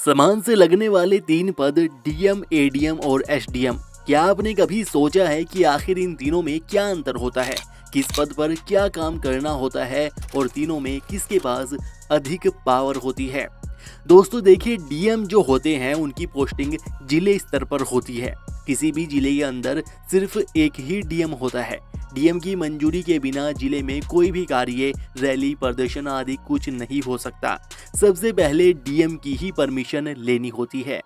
समान से लगने वाले तीन पद डीएम, एडीएम और एसडीएम। क्या आपने कभी सोचा है कि आखिर इन तीनों में क्या अंतर होता है, किस पद पर क्या काम करना होता है और तीनों में किसके पास अधिक पावर होती है। दोस्तों देखिए, डीएम जो होते हैं उनकी पोस्टिंग जिले स्तर पर होती है। किसी भी जिले के अंदर सिर्फ एक ही डीएम होता है। डीएम की मंजूरी के बिना जिले में कोई भी कार्य, रैली, प्रदर्शन आदि कुछ नहीं हो सकता। सबसे पहले डीएम की ही परमिशन लेनी होती है।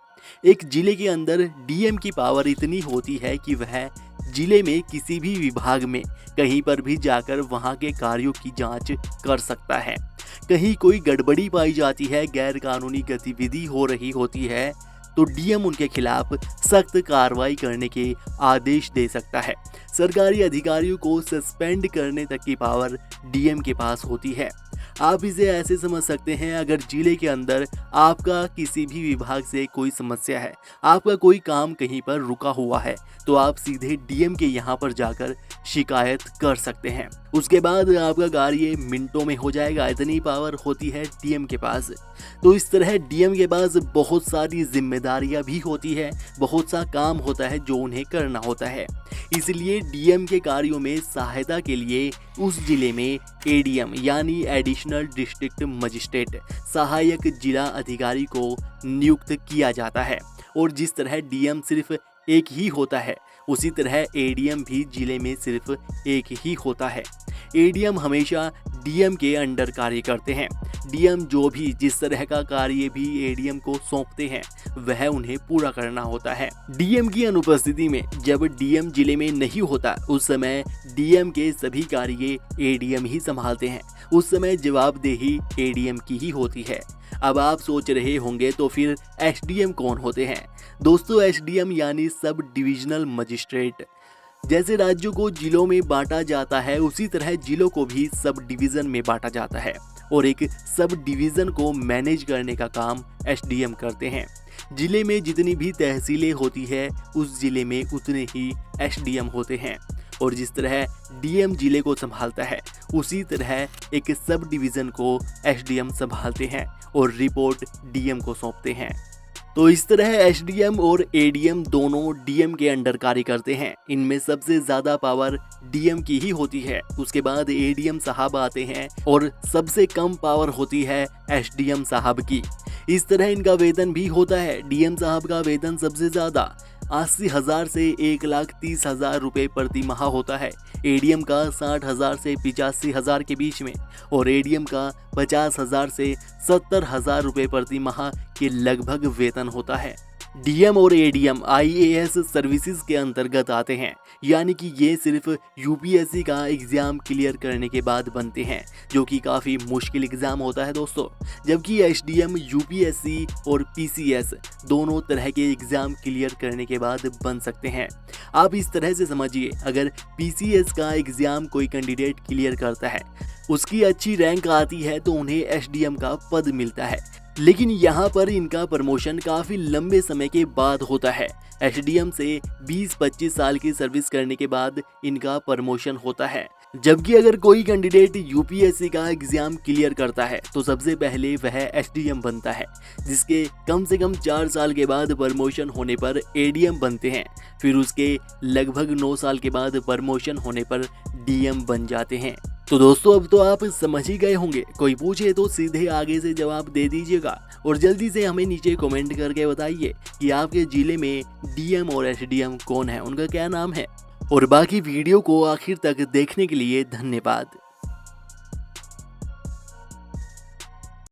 एक जिले के अंदर डीएम की पावर इतनी होती है कि वह जिले में किसी भी विभाग में कहीं पर भी जाकर वहां के कार्यों की जांच कर सकता है। कहीं कोई गड़बड़ी पाई जाती है, गैर कानूनी गतिविधि हो रही होती है, तो डीएम उनके खिलाफ सख्त कार्रवाई करने के आदेश दे सकता है। सरकारी अधिकारियों को सस्पेंड करने तक की पावर डीएम के पास होती है। आप इसे ऐसे समझ सकते हैं, अगर जिले के अंदर आपका किसी भी विभाग से कोई समस्या है, आपका कोई काम कहीं पर रुका हुआ है, तो आप सीधे डीएम के यहाँ पर जाकर शिकायत कर सकते हैं। उसके बाद आपका कार्य मिनटों में हो जाएगा, इतनी पावर होती है डीएम के पास। तो इस तरह डीएम के पास बहुत सारी जिम्मेदारियां भी होती है, बहुत सा काम होता है जो उन्हें करना होता है। इसलिए डीएम के कार्यों में सहायता के लिए उस जिले में एडीएम यानी एडिशनल डिस्ट्रिक्ट मजिस्ट्रेट, सहायक जिला अधिकारी को नियुक्त किया जाता है। और जिस तरह डीएम सिर्फ एक ही होता है, उसी तरह एडीएम भी जिले में सिर्फ एक ही होता है। एडीएम हमेशा डीएम के अंडर कार्य करते हैं। डीएम जो भी जिस तरह का कार्य भी एडीएम को सौंपते हैं, वह उन्हें पूरा करना होता है। डीएम की अनुपस्थिति में जब डीएम जिले में नहीं होता, उस समय डीएम के सभी कार्य एडीएम ही संभालते हैं। उस समय जवाबदेही एडीएम की ही होती है। अब आप सोच रहे होंगे तो फिर एसडीएम कौन होते हैं? दोस्तों, एसडीएम यानी सब डिविजनल मजिस्ट्रेट। जैसे राज्यों को जिलों में बांटा जाता है, उसी तरह जिलों को भी सब डिवीजन में बांटा जाता है और एक सब डिवीजन को मैनेज करने का काम एसडीएम करते हैं। जिले में जितनी भी तहसीलें होती है, उस जिले में उतने ही एसडीएम होते हैं। और जिस तरह डीएम जिले को संभालता है, उसी तरह एक सब डिवीजन को एसडीएम संभालते हैं और रिपोर्ट डीएम को सौंपते हैं। तो इस तरह एसडीएम और एडीएम दोनों डीएम के अंडर कार्य करते हैं। इनमें सबसे ज्यादा पावर डीएम की ही होती है, उसके बाद एडीएम साहब आते हैं और सबसे कम पावर होती है एसडीएम साहब की। इस तरह इनका वेतन भी होता है। डीएम साहब का वेतन सबसे ज्यादा 80,000 से 1,30,000 रुपये प्रति माह होता है। एडीएम का 60,000 से 85,000 के बीच में और एडीएम का 50,000 से 70,000 रुपये प्रति माह के लगभग वेतन होता है। डीएम और एडीएम आईएएस सर्विसेज के अंतर्गत आते हैं, यानी कि ये सिर्फ यूपीएससी का एग्जाम क्लियर करने के बाद बनते हैं, जो कि काफ़ी मुश्किल एग्जाम होता है दोस्तों। जबकि एसडीएम यूपीएससी और पीसीएस दोनों तरह के एग्जाम क्लियर करने के बाद बन सकते हैं। आप इस तरह से समझिए, अगर पीसीएस का एग्जाम कोई कैंडिडेट क्लियर करता है, उसकी अच्छी रैंक आती है, तो उन्हें एसडीएम का पद मिलता है। लेकिन यहाँ पर इनका प्रमोशन काफ़ी लंबे समय के बाद होता है। एसडीएम से 20-25 साल की सर्विस करने के बाद इनका प्रमोशन होता है। जबकि अगर कोई कैंडिडेट यूपीएससी का एग्जाम क्लियर करता है, तो सबसे पहले वह एसडीएम बनता है, जिसके कम से कम 4 साल के बाद प्रमोशन होने पर एडीएम बनते हैं। फिर उसके लगभग 9 साल के बाद प्रमोशन होने पर डीएम बन जाते हैं। तो दोस्तों, अब तो आप समझ ही गए होंगे। कोई पूछे तो सीधे आगे से जवाब दे दीजिएगा और जल्दी से हमें नीचे कमेंट करके बताइए कि आपके जिले में डीएम और एसडीएम कौन है, उनका क्या नाम है। और बाकी वीडियो को आखिर तक देखने के लिए धन्यवाद।